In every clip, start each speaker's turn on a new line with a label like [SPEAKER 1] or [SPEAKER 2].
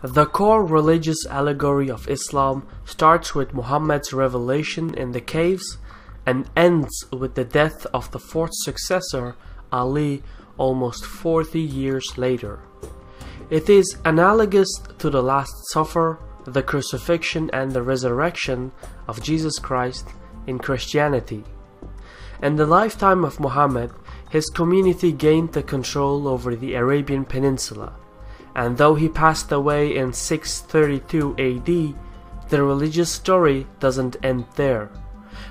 [SPEAKER 1] The core religious allegory of Islam starts with Muhammad's revelation in the caves and ends with the death of the fourth successor, Ali, almost 40 years later. It is analogous to the Last Supper, the crucifixion and the resurrection of Jesus Christ in Christianity. In the lifetime of Muhammad, his community gained the control over the Arabian Peninsula, and though he passed away in 632 AD, the religious story doesn't end there,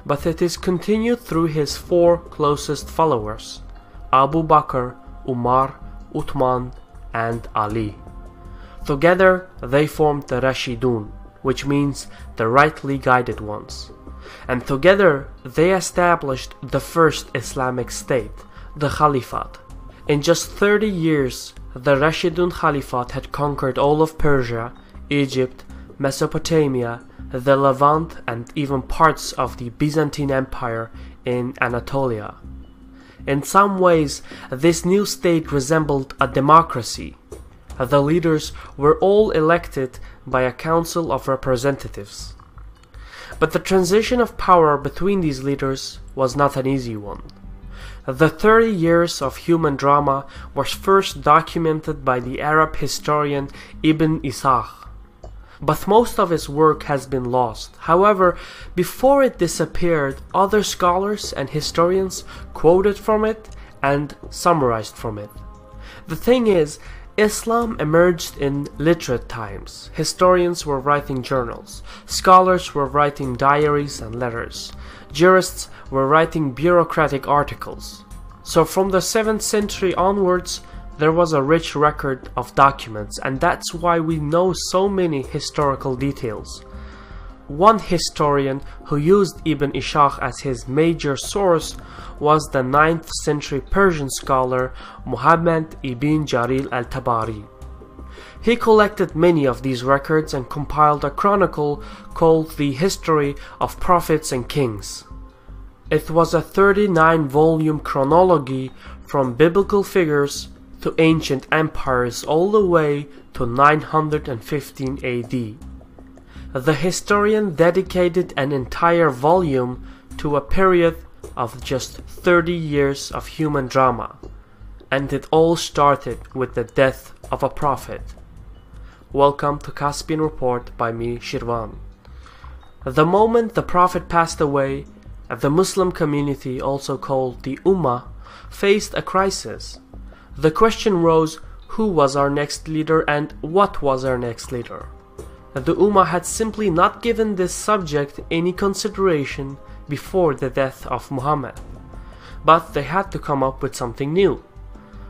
[SPEAKER 1] but it is continued through his four closest followers, Abu Bakr, Umar, Uthman, and Ali. Together, they formed the Rashidun, which means the rightly guided ones. And together, they established the first Islamic state, the Caliphate. In just 30 years, the Rashidun Caliphate had conquered all of Persia, Egypt, Mesopotamia, the Levant, and even parts of the Byzantine Empire in Anatolia. In some ways, this new state resembled a democracy. The leaders were all elected by a council of representatives. But the transition of power between these leaders was not an easy one. The 30 years of human drama was first documented by the Arab historian Ibn Ishaq, but most of his work has been lost. However, before it disappeared, other scholars and historians quoted from it and summarized from it. The thing is, Islam emerged in literate times. Historians were writing journals, scholars were writing diaries and letters, jurists were writing bureaucratic articles. So from the 7th century onwards, there was a rich record of documents, and that's why we know so many historical details. One historian who used Ibn Ishaq as his major source was the 9th century Persian scholar Muhammad ibn Jarir al-Tabari. He collected many of these records and compiled a chronicle called the History of Prophets and Kings. It was a 39-volume chronology from biblical figures to ancient empires all the way to 915 AD. The historian dedicated an entire volume to a period of just 30 years of human drama, and it all started with the death of a prophet. Welcome to Caspian Report by me, Shirvan. The moment the prophet passed away, the Muslim community, also called the Ummah, faced a crisis. The question rose, who was our next leader and what was our next leader? The Ummah had simply not given this subject any consideration before the death of Muhammad, but they had to come up with something new.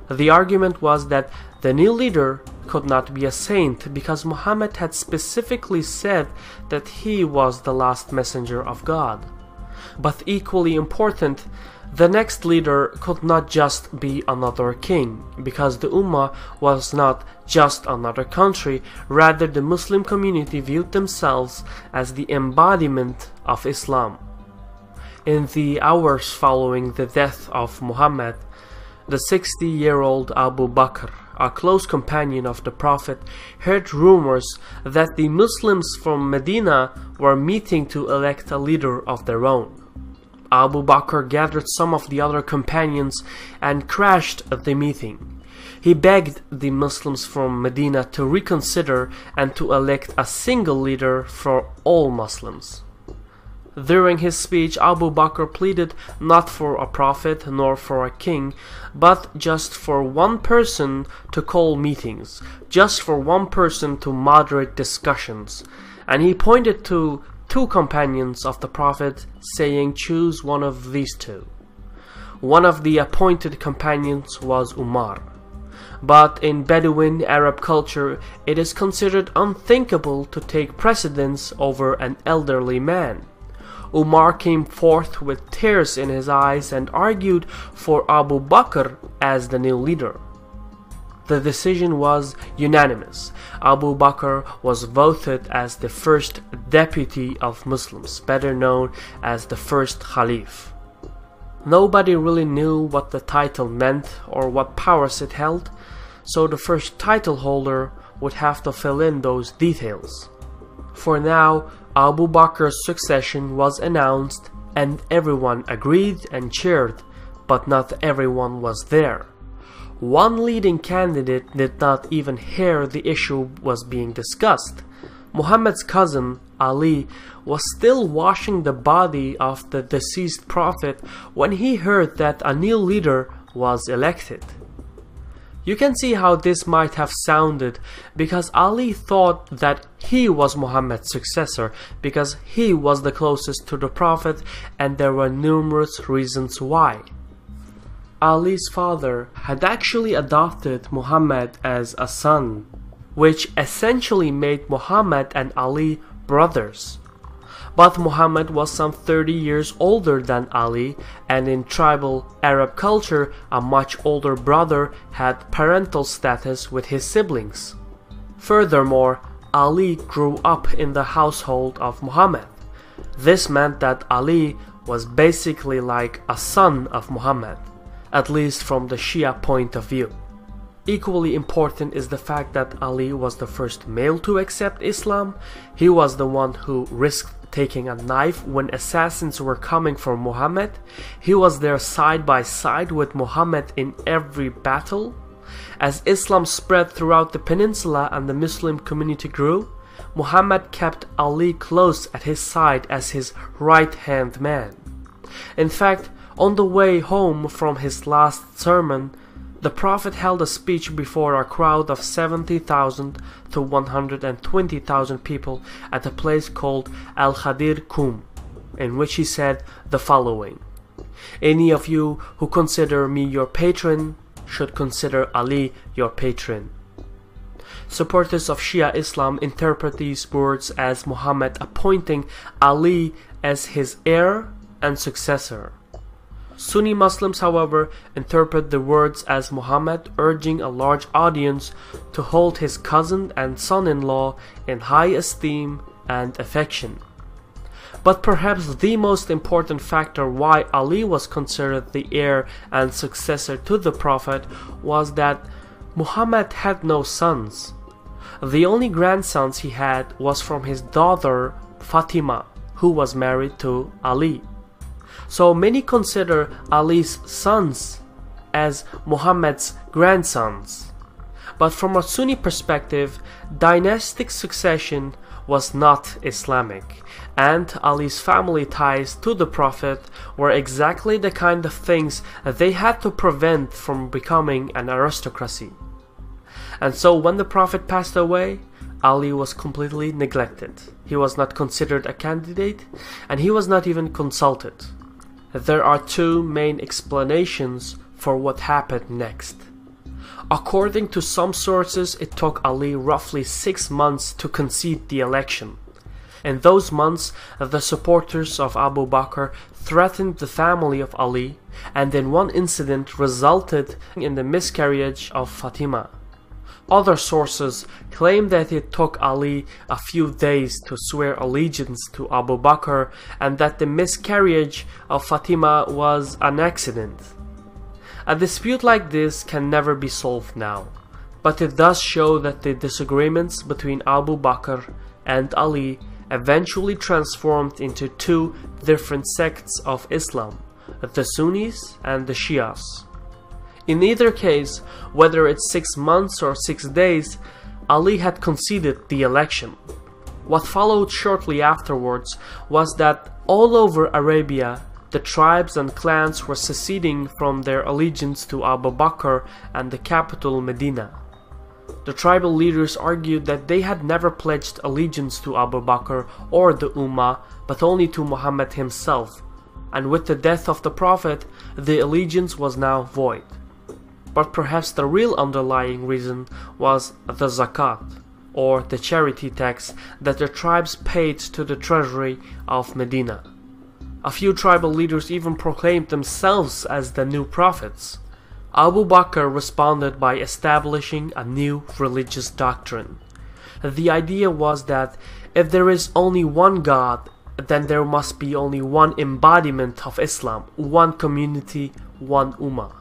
[SPEAKER 1] The argument was that the new leader could not be a saint because Muhammad had specifically said that he was the last messenger of God. But equally important, the next leader could not just be another king, because the Ummah was not just another country, rather the Muslim community viewed themselves as the embodiment of Islam. In the hours following the death of Muhammad, the 60-year-old Abu Bakr, a close companion of the Prophet, heard rumors that the Muslims from Medina were meeting to elect a leader of their own. Abu Bakr gathered some of the other companions and crashed the meeting. He begged the Muslims from Medina to reconsider and to elect a single leader for all Muslims. During his speech, Abu Bakr pleaded not for a prophet nor for a king, but just for one person to call meetings, just for one person to moderate discussions, and he pointed to two companions of the Prophet, saying, choose one of these two. One of the appointed companions was Umar. But in Bedouin Arab culture, it is considered unthinkable to take precedence over an elderly man. Umar came forth with tears in his eyes and argued for Abu Bakr as the new leader. The decision was unanimous. Abu Bakr was voted as the first deputy of Muslims, better known as the first Khalif. Nobody really knew what the title meant or what powers it held, so the first title holder would have to fill in those details. For now, Abu Bakr's succession was announced and everyone agreed and cheered, but not everyone was there. One leading candidate did not even hear the issue was being discussed. Muhammad's cousin, Ali, was still washing the body of the deceased prophet when he heard that a new leader was elected. You can see how this might have sounded because Ali thought that he was Muhammad's successor because he was the closest to the prophet, and there were numerous reasons why. Ali's father had actually adopted Muhammad as a son, which essentially made Muhammad and Ali brothers. But Muhammad was some 30 years older than Ali, and in tribal Arab culture, a much older brother had parental status with his siblings. Furthermore, Ali grew up in the household of Muhammad. This meant that Ali was basically like a son of Muhammad, at least from the Shia point of view. Equally important is the fact that Ali was the first male to accept Islam. He was the one who risked taking a knife when assassins were coming for Muhammad. He was there side by side with Muhammad in every battle. As Islam spread throughout the peninsula and the Muslim community grew, Muhammad kept Ali close at his side as his right-hand man. In fact, on the way home from his last sermon, the Prophet held a speech before a crowd of 70,000 to 120,000 people at a place called Al-Khadir Kum, in which he said the following: "Any of you who consider me your patron should consider Ali your patron." Supporters of Shia Islam interpret these words as Muhammad appointing Ali as his heir and successor. Sunni Muslims, however, interpret the words as Muhammad urging a large audience to hold his cousin and son-in-law in high esteem and affection. But perhaps the most important factor why Ali was considered the heir and successor to the Prophet was that Muhammad had no sons. The only grandsons he had was from his daughter Fatima, who was married to Ali. So many consider Ali's sons as Muhammad's grandsons. But from a Sunni perspective, dynastic succession was not Islamic, and Ali's family ties to the Prophet were exactly the kind of things that they had to prevent from becoming an aristocracy. And so when the Prophet passed away, Ali was completely neglected. He was not considered a candidate, and he was not even consulted. There are two main explanations for what happened next. According to some sources, it took Ali roughly 6 months to concede the election. In those months, the supporters of Abu Bakr threatened the family of Ali, and in one incident resulted in the miscarriage of Fatima. Other sources claim that it took Ali a few days to swear allegiance to Abu Bakr, and that the miscarriage of Fatima was an accident. A dispute like this can never be solved now, but it does show that the disagreements between Abu Bakr and Ali eventually transformed into two different sects of Islam, the Sunnis and the Shias. In either case, whether it's 6 months or 6 days, Ali had conceded the election. What followed shortly afterwards was that all over Arabia, the tribes and clans were seceding from their allegiance to Abu Bakr and the capital Medina. The tribal leaders argued that they had never pledged allegiance to Abu Bakr or the Ummah, but only to Muhammad himself, and with the death of the Prophet, the allegiance was now void. But perhaps the real underlying reason was the zakat, or the charity tax that the tribes paid to the treasury of Medina. A few tribal leaders even proclaimed themselves as the new prophets. Abu Bakr responded by establishing a new religious doctrine. The idea was that if there is only one God, then there must be only one embodiment of Islam, one community, one ummah.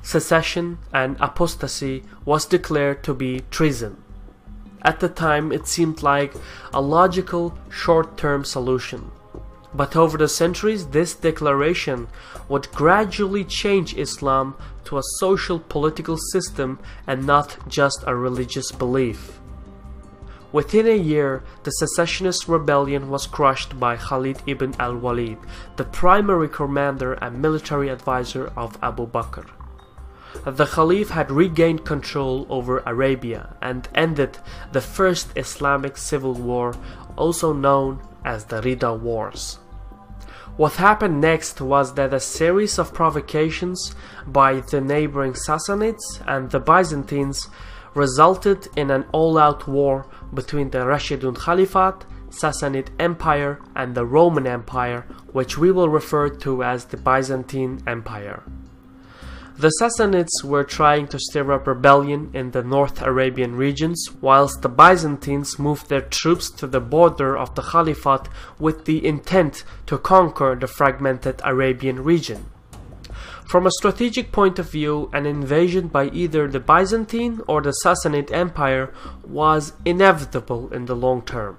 [SPEAKER 1] Secession and apostasy was declared to be treason. At the time, it seemed like a logical, short-term solution. But over the centuries, this declaration would gradually change Islam to a social political system and not just a religious belief. Within a year, the secessionist rebellion was crushed by Khalid ibn al-Walid, the primary commander and military advisor of Abu Bakr. The Caliph had regained control over Arabia and ended the First Islamic Civil War, also known as the Rida Wars. What happened next was that a series of provocations by the neighboring Sassanids and the Byzantines resulted in an all-out war between the Rashidun Caliphate, Sassanid Empire, and the Roman Empire, which we will refer to as the Byzantine Empire. The Sassanids were trying to stir up rebellion in the North Arabian regions, whilst the Byzantines moved their troops to the border of the Caliphate with the intent to conquer the fragmented Arabian region. From a strategic point of view, an invasion by either the Byzantine or the Sassanid Empire was inevitable in the long term.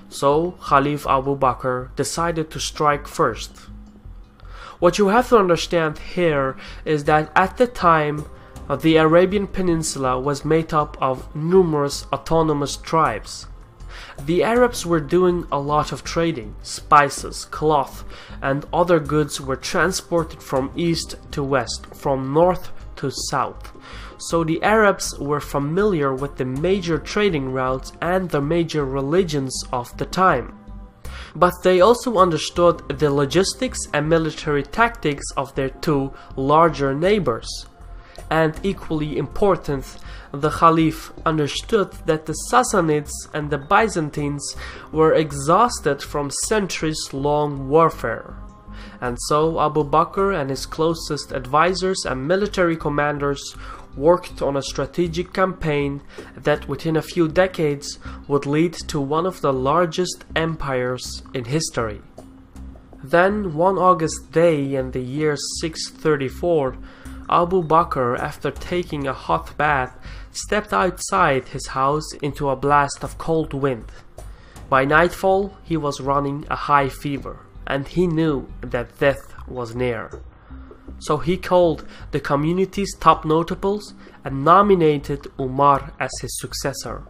[SPEAKER 1] So Khalif Abu Bakr decided to strike first. What you have to understand here is that at the time, the Arabian Peninsula was made up of numerous autonomous tribes. The Arabs were doing a lot of trading. Spices, cloth, and other goods were transported from east to west, from north to south. So the Arabs were familiar with the major trading routes and the major religions of the time. But they also understood the logistics and military tactics of their two larger neighbors. And equally important, the Caliph understood that the Sassanids and the Byzantines were exhausted from centuries-long warfare. And so Abu Bakr and his closest advisors and military commanders worked on a strategic campaign that within a few decades would lead to one of the largest empires in history. Then, one August day in the year 634, Abu Bakr, after taking a hot bath, stepped outside his house into a blast of cold wind. By nightfall, he was running a high fever, and he knew that death was near. So he called the community's top notables and nominated Umar as his successor.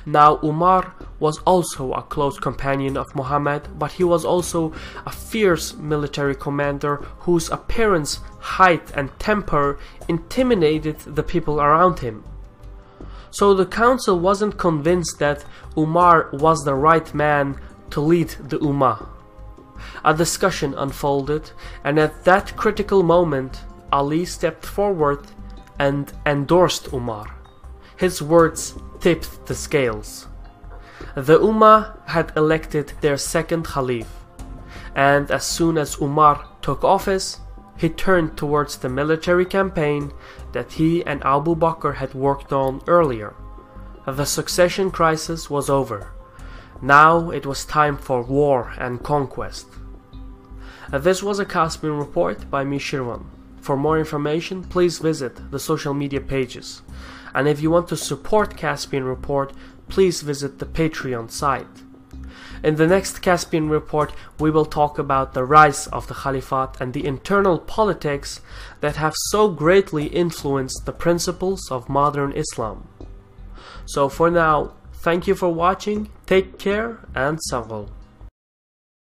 [SPEAKER 1] Now Umar was also a close companion of Muhammad, but he was also a fierce military commander whose appearance, height, and temper intimidated the people around him. So the council wasn't convinced that Umar was the right man to lead the Ummah. A discussion unfolded, and at that critical moment, Ali stepped forward and endorsed Umar. His words tipped the scales. The Ummah had elected their second Caliph, and as soon as Umar took office, he turned towards the military campaign that he and Abu Bakr had worked on earlier. The succession crisis was over. Now it was time for war and conquest. This was a Caspian report by me, Shirwan. For more information, please visit the social media pages. And if you want to support Caspian Report, please visit the Patreon site. In the next Caspian Report, we will talk about the rise of the Caliphate and the internal politics that have so greatly influenced the principles of modern Islam. So for now, thank you for watching, take care, and salam.